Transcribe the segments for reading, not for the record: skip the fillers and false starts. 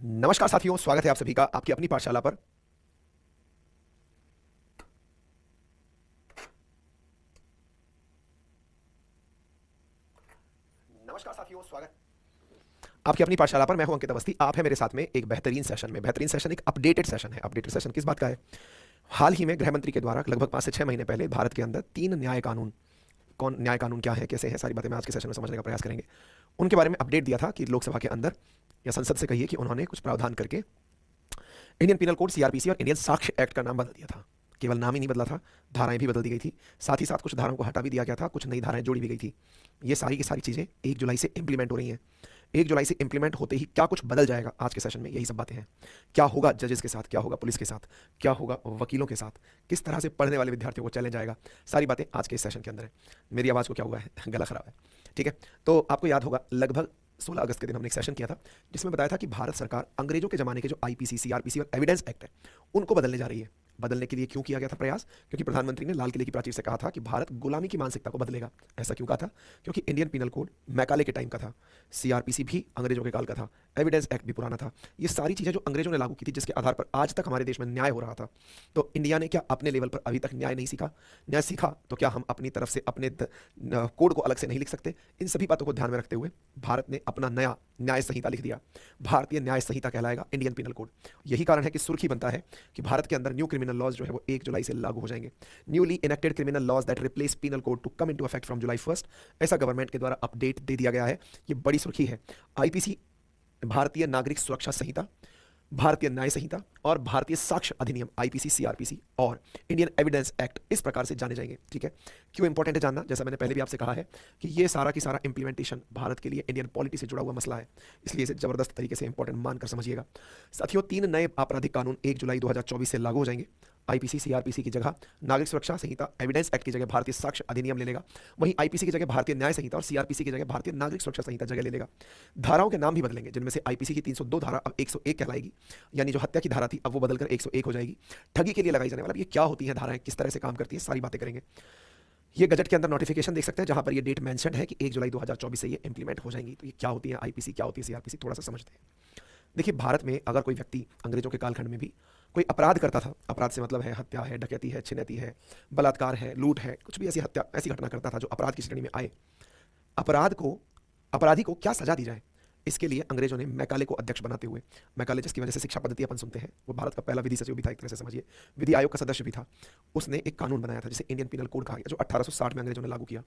नमस्कार साथियों, स्वागत है आप सभी का आपकी अपनी पाठशाला पर। नमस्कार साथियों, स्वागत आपकी अपनी पाठशाला पर। मैं हूं अंकित अवस्थी। आप है मेरे साथ में एक बेहतरीन सेशन में। बेहतरीन सेशन एक अपडेटेड सेशन है। अपडेटेड सेशन किस बात का है? हाल ही में गृह मंत्री के द्वारा लगभग 5 से 6 महीने पहले भारत के अंदर 3 न्याय कानून, कौन न्याय कानून क्या है, कैसे है, सारी बातें मैं आज के सेशन में समझने का प्रयास करेंगे। उनके बारे में अपडेट दिया था कि लोकसभा के अंदर या संसद से कहिए कि उन्होंने कुछ प्रावधान करके इंडियन पीनल कोड सीआरपीसी और इंडियन साक्ष्य एक्ट का नाम बदल दिया था। केवल नाम ही नहीं बदला था, धाराएं भी बदल दी गई थी। साथ ही साथ कुछ धाराओं को हटा भी दिया गया था, कुछ नई धाराएं जोड़ी भी गई थी। ये सारी की सारी चीज़ें 1 जुलाई से इंप्लीमेंट हो रही हैं। 1 जुलाई से इंप्लीमेंट होते ही क्या कुछ बदल जाएगा, आज के सेशन में यही सब बातें हैं। क्या होगा जजेस के साथ, क्या होगा पुलिस के साथ, क्या होगा वकीलों के साथ, किस तरह से पढ़ने वाले विद्यार्थियों को चैलेंज आएगा, सारी बातें आज के इस सेशन के अंदर है। मेरी आवाज़ को क्या हुआ है? गला खराब है। ठीक है, तो आपको याद होगा लगभग 16 अगस्त के दिन हमने एक सेशन किया था जिसमें बताया था कि भारत सरकार अंग्रेजों के जमाने के जो आईपीसी, सीआरपीसी और एविडेंस एक्ट है उनको बदलने जा रही है। बदलने के लिए क्यों किया गया था प्रयास? क्योंकि प्रधानमंत्री ने लाल किले की प्राचीर से कहा था कि भारत गुलामी की मानसिकता को बदलेगा। ऐसा क्यों कहा था? क्योंकि इंडियन पिनल कोड मैकाले के टाइम का था, सीआरपीसी भी अंग्रेजों के काल का था, एविडेंस एक्ट भी पुराना था। ये सारी चीज़ें जो अंग्रेजों ने लागू की थी, जिसके आधार पर आज तक हमारे देश में न्याय हो रहा था। तो इंडिया ने क्या अपने लेवल पर अभी तक न्याय नहीं सीखा? न्याय सीखा तो क्या हम अपनी तरफ से अपने कोड को अलग से नहीं लिख सकते? इन सभी बातों को ध्यान में रखते हुए भारत ने अपना नया न्याय संहिता लिख दिया। भारतीय न्याय संहिता कहलाएगा इंडियन पिनल कोड। यही कारण है कि सुर्खी बनता है कि भारत के अंदर न्यू क्रिमिनल लॉज जो है वो 1 जुलाई से लागू हो जाएंगे। Newly enacted criminal laws that replace penal code to come into effect from July 1। ऐसा गवर्नमेंट के द्वारा अपडेट दे दिया गया है। ये बड़ी सुर्खी है। आईपीसी, भारतीय नागरिक सुरक्षा संहिता, भारतीय न्याय संहिता और भारतीय साक्ष्य अधिनियम आईपीसी, सीआरपीसी और इंडियन एविडेंस एक्ट इस प्रकार से जाने जाएंगे। ठीक है, क्यों इंपॉर्टेंट है जानना? जैसा मैंने पहले भी आपसे कहा है कि ये सारा की सारा इंप्लीमेंटेशन भारत के लिए इंडियन पॉलिटी से जुड़ा हुआ मसला है, इसलिए इसे जबरदस्त तरीके से इंपॉर्टेंट मानकर समझिएगा। साथियों, 3 नए आपराधिक कानून 1 जुलाई 2024 से लागू हो जाएंगे। आईपीसी, सीआरपीसी की जगह नागरिक सुरक्षा संहिता, एविडेंस एक्ट की जगह भारतीय साक्ष्य अधिनियम ले लेगा। वहीं आईपीसी की जगह भारतीय न्याय संहिता और सीआरपीसी की जगह भारतीय नागरिक सुरक्षा संहिता जगह ले लेगा। धाराओं के नाम भी बदलेंगे, जिनमें से आईपीसी की 302 धारा अब 101 कहलाएगी, यानी जो हत्या की धारा थी अब वो बदलकर 101 हो जाएगी। ठगी के लिए लगाई जाने वाला, ये क्या होती है धाराएं, किस तरह से काम करती है, सारी बातें करेंगे। ये गजट के अंदर नोटिफिकेशन देख सकते हैं जहां पर ये डेट मेंशन है कि 1 जुलाई 2024 से ये इंप्लीमेंट हो जाएंगी। तो ये क्या होती है आईपीसी, क्या होती है सीआरपीसी, थोड़ा सा समझते हैं। देखिए, भारत में अगर कोई व्यक्ति अंग्रेजों के कालखंड में भी कोई अपराध करता था, अपराध से मतलब है हत्या है, डकैती है, छिनैती है, बलात्कार है, लूट है, कुछ भी ऐसी हत्या, ऐसी घटना करता था जो अपराध की श्रेणी में आए, अपराध को, अपराधी को क्या सजा दी जाए, इसके लिए अंग्रेजों ने मैकाले को अध्यक्ष बनाते हुए, मैकाले जिसकी वजह से शिक्षा पद्धति अपन सुनते हैं, वो भारत का पहला विधि सचिव भी था, एक तरह से समझिए विधि आयोग का सदस्य भी था। उसने एक कानून बनाया था जिसे इंडियन पिनल कोड कहा गया, जो 1860 में अंग्रेजों ने लागू किया।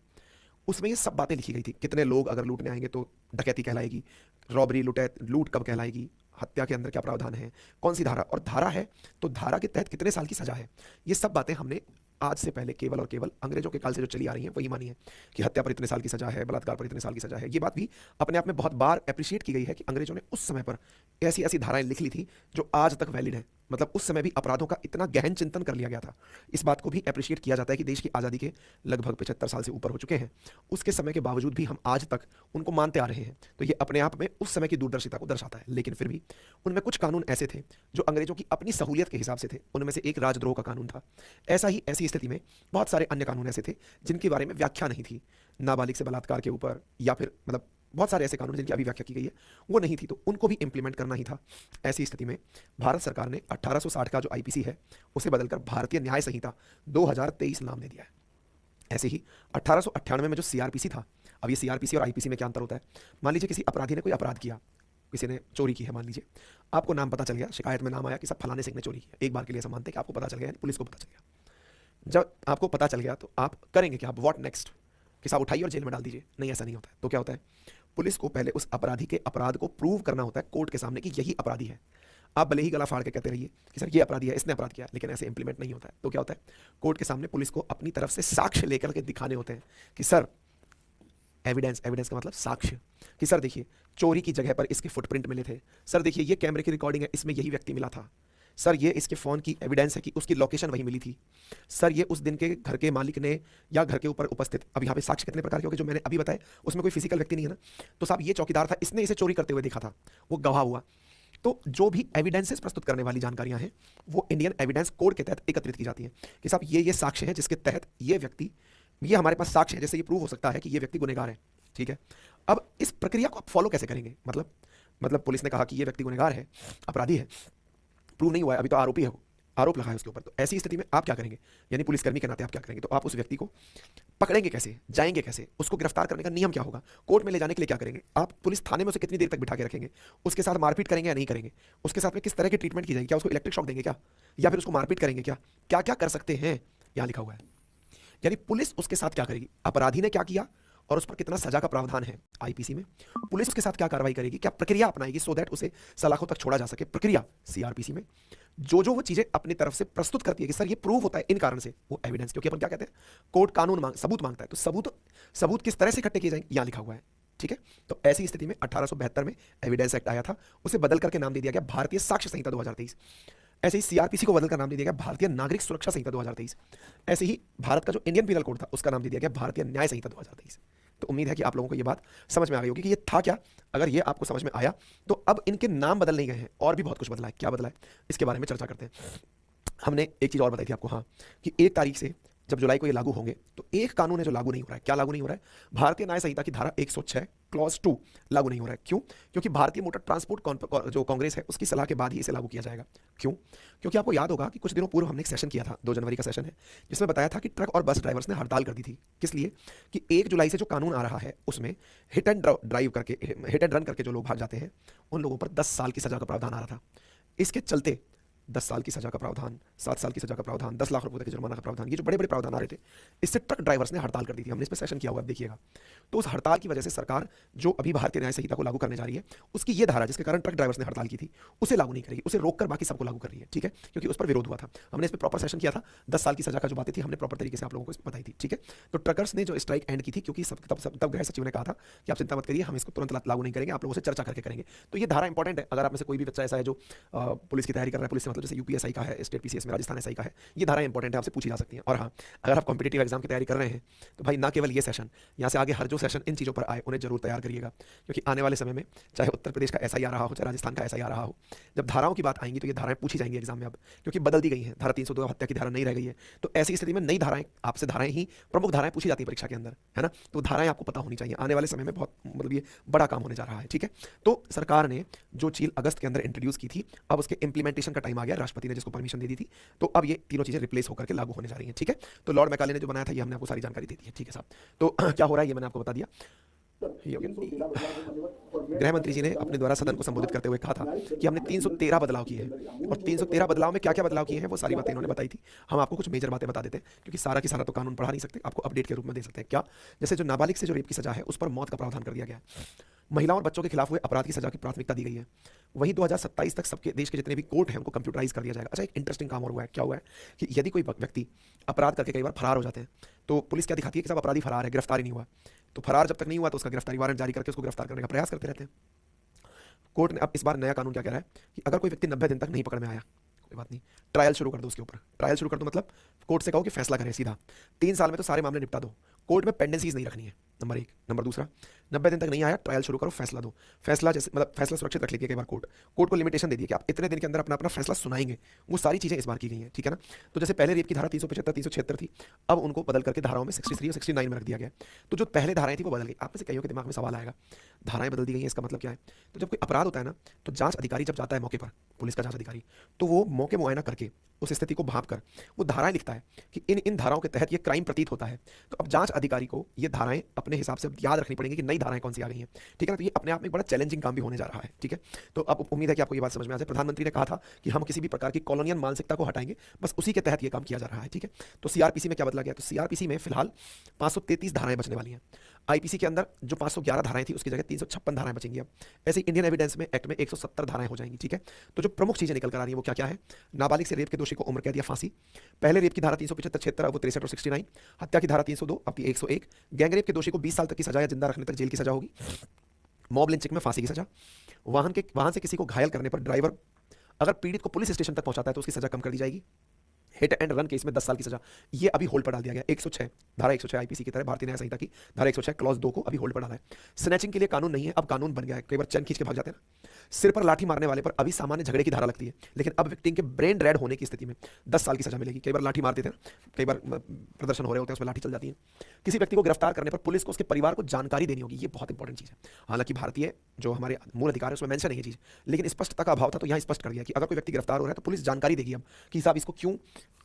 उसमें ये सब बातें लिखी गई थी, कितने लोग अगर लूटने आएंगे तो डकैती कहलाएगी, रॉबरी, लूट कब कहलाएगी, हत्या के अंदर क्या प्रावधान है, कौन सी धारा, और धारा है तो धारा के तहत कितने साल की सजा है। ये सब बातें हमने आज से पहले केवल और केवल अंग्रेजों के काल से जो चली आ रही हैं वही मानी है कि हत्या पर इतने साल की सजा है, बलात्कार पर इतने साल की सजा है। ये बात भी अपने आप में बहुत बार अप्रिशिएट की गई है कि अंग्रेजों ने उस समय पर ऐसी ऐसी धाराएं लिख ली थी जो आज तक वैलिड है। मतलब उस समय भी अपराधों का इतना गहन चिंतन कर लिया गया था। इस बात को भी अप्रिशिएट किया जाता है कि देश की आज़ादी के लगभग 75 साल से ऊपर हो चुके हैं, उसके समय के बावजूद भी हम आज तक उनको मानते आ रहे हैं। तो ये अपने आप में उस समय की दूरदर्शिता को दर्शाता है। लेकिन फिर भी उनमें कुछ कानून ऐसे थे जो अंग्रेजों की अपनी सहूलियत के हिसाब से थे। उनमें से एक राजद्रोह का कानून था। ऐसी स्थिति में बहुत सारे अन्य कानून ऐसे थे जिनके बारे में व्याख्या नहीं थी, नाबालिग से बलात्कार के ऊपर, या फिर मतलब बहुत सारे ऐसे कानून जिनकी अभी व्याख्या की गई है वो नहीं थी, तो उनको भी इंप्लीमेंट करना ही था। ऐसी स्थिति में भारत सरकार ने 1860 का जो आईपीसी है उसे बदलकर भारतीय न्याय संहिता 2023 नाम दे दिया है। ऐसे ही 1898 में जो सीआरपीसी था, अब ये सीआरपीसी और आईपीसी में क्या अंतर होता है? मान लीजिए किसी अपराधी ने कोई अपराध किया, किसी ने चोरी की है, मान लीजिए आपको नाम पता चल गया, शिकायत में नाम आया कि सब फलाने सिंह ने चोरी किया। एक बार के लिए ऐसा मानते हैं कि आपको पता चल गया, पुलिस को पता चल गया। जब आपको पता चल गया तो आप करेंगे क्या? आप व्हाट नेक्स्ट? कि साहब उठाइए और जेल में डाल दीजिए? नहीं, ऐसा नहीं होता है। तो क्या होता है? पुलिस को पहले उस अपराधी के अपराध को प्रूव करना होता है कोर्ट के सामने कि यही अपराधी है। आप भले ही गला फाड़ के कहते रहिए कि सर ये अपराधी है, इसने अपराध किया, लेकिन ऐसे इंप्लीमेंट नहीं होता है। तो क्या होता है? कोर्ट के सामने पुलिस को अपनी तरफ से साक्ष्य लेकर के दिखाने होते हैं कि सर, एविडेंस, एविडेंस का मतलब साक्ष्य, कि सर देखिए चोरी की जगह पर इसके फुटप्रिंट मिले थे, सर देखिए ये कैमरे की रिकॉर्डिंग है, इसमें यही व्यक्ति मिला था, सर ये इसके फ़ोन की एविडेंस है कि उसकी लोकेशन वही मिली थी, सर ये उस दिन के घर के मालिक ने या घर के ऊपर उपस्थित। अब यहाँ पे साक्ष्य कितने प्रकार के हो गए जो मैंने अभी बताए, उसमें कोई फिजिकल व्यक्ति नहीं है ना, तो साहब ये चौकीदार था, इसने इसे चोरी करते हुए देखा था, वो गवाह हुआ। तो जो भी एविडेंसेस प्रस्तुत करने वाली जानकारियां हैं वो इंडियन एविडेंस कोड के तहत एकत्रित की जाती हैं कि साहब ये साक्ष्य है जिसके तहत ये व्यक्ति, ये हमारे पास साक्ष्य है जैसे ये प्रूव हो सकता है कि ये व्यक्ति गुनहगार है। ठीक है, अब इस प्रक्रिया को आप फॉलो कैसे करेंगे? मतलब मतलब पुलिस ने कहा कि ये व्यक्ति गुनहगार है, अपराधी है, प्रूव नहीं हुआ है, अभी तो आरोपी है वो, आरोप लगा है उसके ऊपर, तो ऐसी स्थिति में आप क्या करेंगे, यानी पुलिसकर्मी के नाते आप क्या करेंगे? तो आप उस व्यक्ति को पकड़ेंगे कैसे, जाएंगे कैसे, उसको गिरफ्तार करने का नियम क्या होगा, कोर्ट में ले जाने के लिए क्या करेंगे, आप पुलिस थाने में उसे कितनी देर तक बिठा के रखेंगे, उसके साथ मारपीट करेंगे या नहीं करेंगे, उसके साथ में किस तरह की ट्रीटमेंट की जाएगी, क्या उसको इलेक्ट्रिक शॉक देंगे क्या, या फिर उसको मारपीट करेंगे क्या, क्या क्या कर सकते हैं, यहाँ लिखा हुआ है। यानी पुलिस उसके साथ क्या करेगी, अपराधी ने क्या किया और उस पर कितना सजा का प्रावधान है आईपीसी में, पुलिस उसके साथ क्या कार्रवाई करेगी, क्या प्रक्रिया अपनाएगी सो दैट उसे सलाखों तक छोड़ा जा सके, प्रक्रिया सीआरपीसी में जो वो चीजें अपनी तरफ से प्रस्तुत करती है कि सर ये प्रूव होता है इन कारण से, वो एविडेंस, क्योंकि अपन क्या कहते हैं, कोर्ट कानून सबूत मांगता है, तो सबूत किस तरह से इकट्ठे किए जाएंगे यहाँ लिखा हुआ है। ठीक है, तो ऐसी स्थिति में 1872 में एविडेंस एक्ट आया था, उसे बदल करके नाम दे दिया गया भारतीय साक्ष्य संहिता 2023। ऐसे ही सीआरपीसी को बदलकर नाम दे दिया गया भारतीय नागरिक सुरक्षा संहिता 2023। ऐसे ही भारत का जो इंडियन पीनल कोड था उसका नाम दे दिया गया भारतीय न्याय संहिता 2023। तो उम्मीद है कि आप लोगों को ये बात समझ में आ गई होगी कि ये था क्या। अगर ये आपको समझ में आया तो अब इनके नाम बदल नहीं गए हैं, और भी बहुत कुछ बदला है। क्या बदला है इसके बारे में चर्चा करते हैं। हमने एक चीज़ और बताई थी आपको, हाँ, कि 1 तारीख से जब जुलाई को ये लागू होंगे तो एक कानून है जो लागू नहीं हो रहा है। क्या लागू नहीं हो रहा है? भारतीय न्याय संहिता की धारा 106 क्लॉज 2 लागू नहीं हो रहा है। क्यों? क्योंकि भारतीय मोटर ट्रांसपोर्ट जो कांग्रेस है उसकी सलाह के बाद ही इसे लागू किया जाएगा। क्यों? क्योंकि आपको याद होगा कि कुछ दिनों पूर्व हमने एक सेशन किया था, 2 जनवरी का सेशन है, जिसमें बताया था कि ट्रक और बस ड्राइवर्स ने हड़ताल कर दी थी। किस लिए? कि 1 जुलाई से जो कानून आ रहा है उसमें हिट एंड रन करके जो लोग भाग जाते हैं उन लोगों पर 10 साल की सजा का प्रावधान आ रहा था। इसके चलते 10 साल की सजा का प्रावधान, 7 साल की सजा का प्रावधान, 10 लाख रुपए तक के जुर्माना का प्रावधान, ये जो बड़े बड़े प्रावधान आ रहे थे, इससे ट्रक ड्राइवर्स ने हड़ताल कर दी थी। हमने इस पर सेशन किया हुआ है, देखिएगा। तो उस हड़ताल की वजह से सरकार जो अभी भारतीय न्याय संहिता को लागू करने जा रही है उसकी ये धारा जिसके कारण ट्रक ड्राइवर्स ने हड़ताल की थी उसे लागू नहीं करेगी, उसे रोककर बाकी सबको लागू कर रही है। ठीक है, क्योंकि उस पर विरोध हुआ था। हमने इस पर प्रॉपर सेशन किया था। 10 साल की सजा का जो बातें थी हमने प्रॉपर तरीके से आप लोगों को बताई थी। ठीक है, तो ट्रकर्स ने जो स्ट्राइक एंड की थी, क्योंकि तब गृह सचिव ने कहा था कि आप चिंता मत करिए, हम इसको तुरंत लागू नहीं करेंगे, आप लोगों से चर्चा करके करेंगे। तो ये धारा इंपॉर्टेंट है। अगर आप में से कोई भी बच्चा ऐसा है जो पुलिस की तैयारी कर रहा है, पुलिस से मतलब जैसे यूपीएसआई का है, स्टेट पीसीएस में राजस्थान एसआई का है, ये धारा इंपॉर्टेंट है, आपसे पूछी जा सकती है। और हाँ, अगर आप कॉम्पिटेटिव एग्जाम की तैयारी कर रहे हैं तो भाई ना केवल ये सेशन, यहाँ से आगे हर जो सेशन इन चीज़ों पर आए उन्हें जरूर तैयार करिएगा, क्योंकि आने वाले समय में चाहे उत्तर प्रदेश का ऐसा ही आ रहा हो, चाहे राजस्थान का ऐसा ही आ रहा हो, जब धाराओं की बात आएंगी तो ये धाराएं पूछी जाएंगी एग्जाम में अब, क्योंकि बदल दी गई हैं। धारा 302 हत्या की धारा नहीं रह गई है। तो ऐसी स्थिति में नई धाराएं, आपसे धाराएं ही प्रमुख धाराएं पूछी जाती है परीक्षा के अंदर, है ना। तो धाराएं आपको पता होनी चाहिए। आने वाले समय में बहुत मतलब ये बड़ा काम होने जा रहा है। ठीक है, तो सरकार ने जो चीज अगस्त के अंदर इंट्रोड्यूस की थी, अब उसके इंप्लीमेंटेशन का टाइम आ गया। राष्ट्रपति ने जिसको परमिशन दे दी थी, तो अब ये तीनों चीजें रिप्लेस होकर के लागू होने जा रही हैं। ठीक है, तो लॉर्ड मैकाले ने जो बनाया था ये हमने आपको सारी जानकारी दे दी है। ठीक है साहब, तो क्या हो रहा है ये मैंने आपको बता दिया। गृह मंत्री जी ने अपने द्वारा सदन को संबोधित करते हुए कहा था कि हमने 313 बदलाव किए हैं, और 313 बदलाव में क्या क्या बदलाव किए हैं वो सारी बातें इन्होंने बताई थी। हम आपको कुछ मेजर बातें बता देते हैं, क्योंकि सारा की सारा तो कानून पढ़ा नहीं सकते, आपको अपडेट के रूप में दे सकते हैं। क्या? जैसे जो नाबालिग से जो रेप की सजा है उस पर मौत का प्रावधान कर दिया गया है। महिलाओं और बच्चों के खिलाफ हुए अपराध की सजा की प्राथमिकता दी गई है। वहीं 2027 तक सबके देश के जितने भी कोर्ट हैं उनको कंप्यूटराइज कर दिया जाएगा। अच्छा, एक इंटरेस्टिंग काम और हुआ है। क्या हुआ है कि यदि कोई व्यक्ति अपराध करके कई बार फरार हो जाते हैं तो पुलिस क्या दिखाती है कि सब अपराधी फरार है, गिरफ्तार ही नहीं हुआ। तो फरार जब तक नहीं हुआ तो उसका गिरफ्तारी वारंट जारी करके उसको गिरफ्तार करने का प्रयास करते रहते हैं। कोर्ट ने अब इस बार नया कानून क्या कह रहा है कि अगर कोई व्यक्ति 90 दिन तक नहीं पकड़ में आया, कोई बात नहीं, ट्रायल शुरू कर दो उसके ऊपर। ट्रायल शुरू कर दो मतलब कोर्ट से कहो कि फैसला करें सीधा, 3 साल में तो सारे मामले निपटा दो। कोर्ट में पेंडेंसीज नहीं रखनी है, नंबर 1। नंबर दूसरा, 90 दिन तक नहीं आया, ट्रायल शुरू करो, फैसला दो। फैसला जैसे मतलब फैसला सुरक्षित रख लीजिए। कई बार कोर्ट को लिमिटेशन दे दी कि आप इतने दिन के अंदर अपना फैसला सुनाएंगे। वो सारी चीजें इस बार की गई हैं। ठीक है ना। तो जैसे पहले रेप की धारा 375 376 थी, अब उनको बदल करके धाराओं में 63 और 69 में रख दिया गया। तो जो पहले धाराएं थी वो बदल गई। आप में से कईयों के दिमाग में सवाल आएगा, धाराएं बदल दी गई हैं, इसका मतलब क्या है? तो जब कोई अपराध होता है ना, तो जांच अधिकारी जब जाता है मौके पर, पुलिस का जांच अधिकारी, तो वो मौके मुआयना करके उस स्थिति को भांप कर वो धाराएं लिखता है कि इन इन धाराओं के तहत ये क्राइम प्रतीत होता है। तो अब जांच अधिकारी को ये धाराएं अपने हिसाब से याद रखनी पड़ेगी कि नई धाराएं कौन सी आ गई हैं। ठीक है ना। तो ये अपने आप में एक बड़ा चैलेंजिंग काम भी होने जा रहा है। ठीक है, तो अब उम्मीद है कि आपको ये बात समझ में आ जाए। प्रधानमंत्री ने कहा था कि हम किसी भी प्रकार की कॉलोनियल मानसिकता को हटाएंगे, बस उसी के तहत ये काम किया जा रहा है। ठीक है, तो सीआरपीसी में क्या बदला गया? तो सीआरपीसी में फिलहाल 533 धाराएं बचने वाली हैं। आईपीसी के अंदर जो 511 धाराएं थी उसकी जगह 356 धाराएं बचेंगी। अब ऐसे इंडियन एविडेंस में एक्ट में 170 धाराएं हो जाएंगी। ठीक है, तो जो प्रमुख चीजें निकल कर आ रही है वो क्या क्या है? नाबालिग से रेप के दोषी को उम्र कैद या फांसी। पहले रेप की धारा 375 76, अब वो 63 और 69। हत्या की धारा 302, अब 101। गैंग रेप के दोषी को 20 साल तक की सजा या जिंदा रखने तक जेल की सजा होगी। मॉब लिंचिंग में फांसी की सजा। वाहन से किसी को घायल करने पर ड्राइवर अगर पीड़ित को पुलिस स्टेशन तक पहुंचाता है तो उसकी सजा कम कर दी जाएगी। हिट एंड रन केस में 10 साल की सजा, ये अभी होल्ड पर डाल दिया गया। 106 धारा 106 आईपीसी की तरह भारतीय न्याय संहिता की धारा 106 क्लॉज 2 को अभी होल्ड पर डाला है। स्नैचिंग के लिए कानून नहीं है, अब कानून बन गया है। कई बार चैन खींच के भाग जाते हैं ना, सिर पर लाठी मारने वाले पर अभी सामान्य झगड़े की धारा लगती है, लेकिन अब विक्टिम के ब्रेन डेड होने की स्थिति में 10 साल की सजा मिलेगी। कई बार लाठी मार देते हैं, कई बार प्रदर्शन हो रहे होते हैं उसमें लाठी चल जाती है। किसी व्यक्ति को गिरफ्तार करने पर पुलिस को उसके परिवार को जानकारी देनी होगी, ये बहुत इंपॉर्टेंट चीज़ है। हालांकि भारतीय जो हमारे मूल अधिकार है उसमें मेंशन है ये चीज़, लेकिन स्पष्टता का अभाव था, तो यहाँ स्पष्ट कर दिया कि अगर कोई व्यक्ति गिरफ्तार हो रहा है तो पुलिस जानकारी देगी अब कि साहब इसको क्यों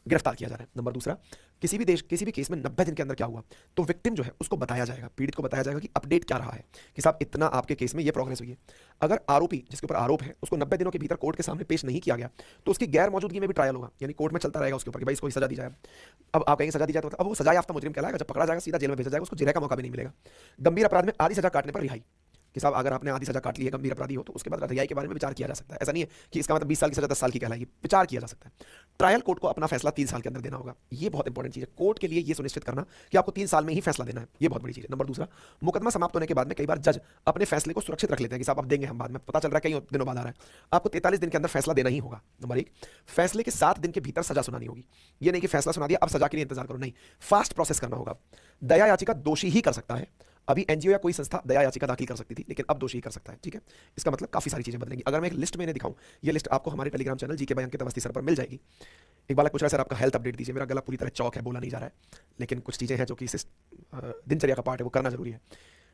गिरफ्तार किया जा रहा है। नंबर दूसरा, किसी भी केस में 90 दिन के अंदर क्या हुआ तो विक्टिम जो है उसको बताया जाएगा, पीड़ित को बताया जाएगा कि अपडेट क्या रहा है, कि साहब इतना आपके केस में ये प्रोग्रेस हुई है। अगर आरोपी जिसके ऊपर आरोप है उसको 90 दिनों के भीतर कोर्ट के सामने पेश नहीं किया गया तो उसकी गैर मौजूदगी में भी ट्रायल होगा, यानी कोर्ट में चलता रहेगा उसके ऊपर कि भाई इसको सजा दी जाए। अब आप कहेंगे सजा दी जाए तो अब वो सजा याफ्ता मुजरिम कहलाएगा, जब पकड़ा जाएगा सीधा जेल में भेजा जाएगा, उसको जिरह का मौका भी नहीं मिलेगा। गंभीर अपराध में आधी सजा काटने पर रिहाई, कि साहब अगर आपने आधी सजा काट ली है, गंभीर अपराधी हो, तो उसके बाद रिहाई के बारे में विचार किया जा सकता है। ऐसा नहीं है कि इसका मतलब 20 साल की सजा 10 साल की कहलाएगी, विचार किया जा सकता है। ट्रायल कोर्ट को अपना फैसला 3 साल के अंदर देना होगा, ये बहुत इंपॉर्टेंट चीज़ है। कोर्ट के लिए ये सुनिश्चित करना कि आपको 3 साल में ही फैसला देना है, ये बहुत बड़ी चीज़ है। नंबर दूसरा, मुकदमा समाप्त होने के बाद में कई बार जज अपने फैसले को सुरक्षित रख लेते हैं कि साहब अब देंगे हम बाद में, पता चल रहा है कई दिनों बाद आ रहा है, आपको 43 दिन के अंदर फैसला देना ही होगा। नंबर 1, फैसले के 7 दिन के भीतर सजा सुनानी होगी, ये नहीं कि फैसला सुना दिया अब सजा के लिए इंतजार करो, नहीं, फास्ट प्रोसेस करना होगा। दया याचिका दोषी ही कर सकता है, अभी एनजीओ या कोई संस्था दया याचिका दाखिल कर सकती थी, लेकिन अब दोषी कर सकता है, ठीक है। इसका मतलब काफी सारी चीजें बदलेंगी। अगर मैं एक लिस्ट में इन्हें दिखाऊं, ये लिस्ट आपको हमारे Telegram channel GK by Ankit Awasthi sir पर मिल जाएगी। एक बालक पूछ रहा है सर आपका हेल्थ अपडेट दीजिए, मेरा गला पूरी तरह चौक है, बोला नहीं जा रहा है, लेकिन कुछ चीजें हैं जो कि दिनचर्या का पार्ट है, वो करना जरूरी है,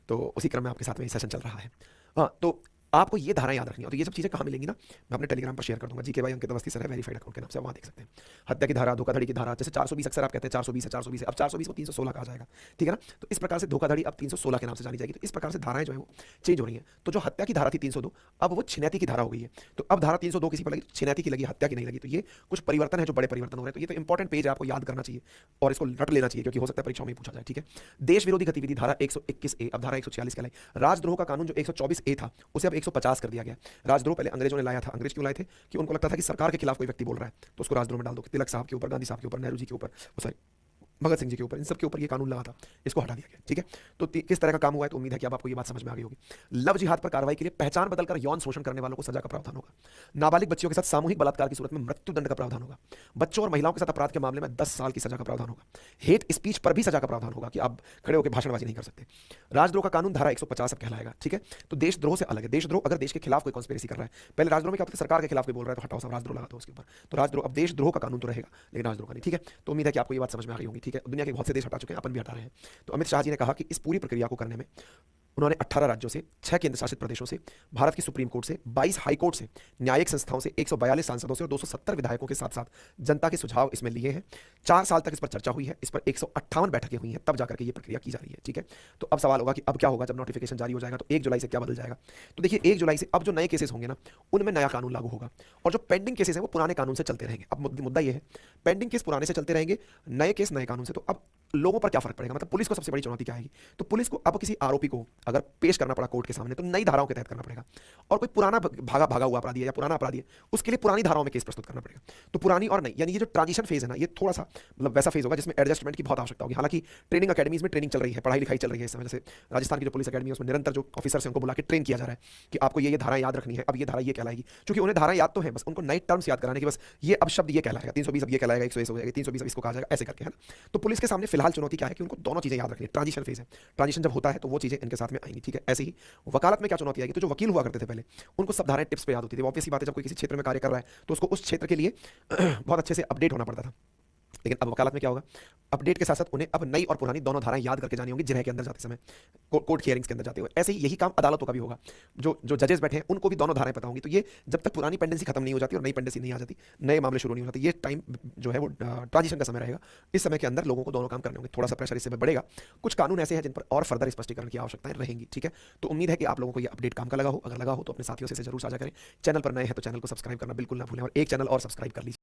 तो उसी क्रम में आपके साथ में सेशन चल रहा है। हाँ, तो आपको ये धारा याद रखनी है, तो ये सब चीजें कहाँ मिलेंगी ना, मैं अपने टेलीग्राम पर शेयर कर दूंगा, GK by Ankit Awasthi sir है, वेरीफाइड अकाउंट के नाम से, वहाँ देख सकते हैं। हत्या की धारा, धोखाधड़ी की धारा, जैसे 420 अक्सर आप कहते हैं 420 है 420 है, अब 420 को 316 कहा जाएगा, ठीक है ना। तो इस प्रकार से धोखाधड़ी अब 316 के नाम से जानी जाएगी। तो इस प्रकार से धाराएं जो है वो चेंज हो रही है। तो जो हत्या की धारा थी 302, अब वो छिनैती की धारा हो गई है। तो अब धारा 302 किसी पर लगी, छिनैती की लगी, हत्या की नहीं लगी। तो ये कुछ परिवर्तन है जो बड़े परिवर्तन हो रहे हैं। तो ये तो इंपॉर्टेंट पेज आपको याद करना चाहिए और इसको रट लेना चाहिए, क्योंकि हो सकता है परीक्षाओं में पूछा जाए, ठीक है। देश विरोधी गतिविधि धारा 121A, अब धारा 146 कहलाई। राजद्रोह का कानून जो 124A था उसे अब 150 कर दिया गया। राजद्रोह पहले अंग्रेजों ने लाया था, अंग्रेज क्यों लाए थे कि उनको लगता था कि सरकार के खिलाफ कोई व्यक्ति बोल रहा है तो उसको राजद्रोह में डाल दो। तिलक साहब के ऊपर, गांधी साहब के ऊपर, नेहरू जी के ऊपर, सॉरी भगत सिंह जी के ऊपर, इन सब के ऊपर ये कानून लगा था, इसको हटा दिया गया, ठीक है। तो किस तरह का काम हुआ है, तो उम्मीद है कि अब आपको ये बात समझ में आ गई होगी। लव जिहाद पर कार्रवाई के लिए पहचान बदलकर यौन शोषण करने वालों को सजा का प्रावधान होगा। नाबालिग बच्चियों के साथ सामूहिक बलात्कार की सूरत में मृत्युदंड का प्रावधान होगा। बच्चों और महिलाओं के साथ अपराध के मामले में 10 साल की सजा का प्रावधान होगा। हेट स्पीच पर भी सजा का प्रावधान होगा कि आप खड़े होकर भाषणबाजी नहीं कर सकते। राजद्रोह का कानून धारा 150 अब कहलाएगा, ठीक है। तो देशद्रोह से अलग है। देशद्रोह अगर देश के खिलाफ कोई कॉन्स्पिरेसी कर रहा है, पहले राजद्रोह में क्या होता है, सरकार के खिलाफ कोई बोल रहा है तो हटाओ सब राजद्रोह लगा दो उसके ऊपर, तो राजद्रोह, अब देशद्रोह का कानून तो रहेगा लेकिन राजद्रोह का नहीं, ठीक है। तो उम्मीद है कि आपको ये बात समझ में आ गई होगी, ठीक है। दुनिया के बहुत से देश हटा चुके हैं, अपन भी हटा रहे हैं। तो अमित शाह जी ने कहा कि इस पूरी प्रक्रिया को करने में उन्होंने 18 राज्यों से, 6 केंद्र शासित प्रदेशों से, भारत की सुप्रीम कोर्ट से, 22 हाई कोर्ट से, न्यायिक संस्थाओं से, 142 सांसदों से और 270 विधायकों के साथ साथ जनता के सुझाव इसमें लिए हैं। 4 साल तक इस पर चर्चा हुई है, इस पर 158 बैठकें हुई हैं, तब जाकर के ये प्रक्रिया की जा रही है, ठीक है। तो अब सवाल होगा कि अब क्या होगा जब नोटिफिकेशन जारी हो जाएगा, तो 1 जुलाई से क्या बदल जाएगा। तो देखिए 1 जुलाई से अब जो नए केसेस होंगे ना उनमें नया कानून लागू होगा, और जो पेंडिंग केसेस हैं वो पुराने कानून से चलते रहेंगे। अब मुद्दा ये है, पेंडिंग केस पुराने से चलते रहेंगे, नए केस नए कानून से। तो अब लोगों पर क्या फर्क पड़ेगा, मतलब पुलिस को सबसे बड़ी चुनौती क्या आएगी, तो पुलिस को अब किसी आरोपी को अगर पेश करना पड़ा कोर्ट के सामने तो नई धाराओं के तहत करना पड़ेगा, और कोई पुराना भागा हुआ अपराधी है या पुराना अपराधी है उसके लिए पुरानी धाराओं में केस प्रस्तुत करना पड़ेगा। तो पुरानी और नई, यानी ये जो ट्रांजिशन फेज है ना, ये थोड़ा सा मतलब वैसा फेज होगा जिसमें एडजस्टमेंट की बहुत आवश्यकता होगी। हालांकि ट्रेनिंग अकेडमीज में ट्रेनिंग चल रही है, पढ़ाई लिखाई चल रही है इस समय। जैसे राजस्थान की जो पुलिस अकेडमी है उसमें निरंतर जो ऑफिसर्स हैं उनको बुला के ट्रेन किया जा रहा है कि आपको ये धाराएं याद रखनी है, अब ये धारा ये कहलाएगी, क्योंकि उन्हें धाराएं याद तो है, बस उनको नए टर्म्स याद कराने की, बस ये अब शब्द ये कहलाएगा, 320 अब ये कहलाएगा, 120 हो जाएगा, 320 इसको कहा जाएगा, ऐसे करके, है ना। तो पुलिस के सामने फिलहाल चुनौती क्या है कि उनको दोनों चीजें याद रखनी है। ट्रांजिशन फेज है, ट्रांजिशन जब होता है तो वो चीजें इनके साथ में आएंगी, ठीक है। ऐसे ही वकालत में क्या चुनौती आएगी, तो जो वकील हुआ करते थे पहले उनको सब धाराएं टिप्स पे याद होती थी। ऑब्वियस सी बात है, जब कोई किसी क्षेत्र में कार्य कर रहा है तो उसको उस क्षेत्र के लिए बहुत अच्छे से अपडेट होना पड़ता था। लेकिन अब वकालत में क्या होगा, अपडेट के साथ साथ उन्हें अब नई और पुरानी दोनों धाराएं याद करके जानी होंगी जिरह के अंदर जाते समय, कोर्ट हियरिंग्स के अंदर जाते हुए। ऐसे ही यही काम अदालतों का भी होगा, जो जजेस बैठे हैं उनको भी दोनों धाराएं पता होंगी। तो ये जब तक पुरानी पेंडेंसी खत्म नहीं हो जाती और नई पेंडेंसी नहीं आ जाती, नए मामले शुरू नहीं हो जाते, ये टाइम जो है वो ट्रांजिशन का समय रहेगा। इस समय के अंदर लोगों को दोनों काम करने होंगे, थोड़ा सा प्रेशर इससे बढ़ेगा। कुछ कानून ऐसे हैं जिन पर और फर्दर स्पष्टीकरण की आवश्यकताएं रहेंगी, ठीक है। तो उम्मीद है कि आप लोगों को ये अपडेट काम का लगा हो, अगर लगा हो तो अपने साथियों से जरूर साझा करें। चैनल पर नए हैं तो चैनल को सब्सक्राइब करना बिल्कुल ना भूलें, और एक चैनल और सब्सक्राइब कर लीजिए।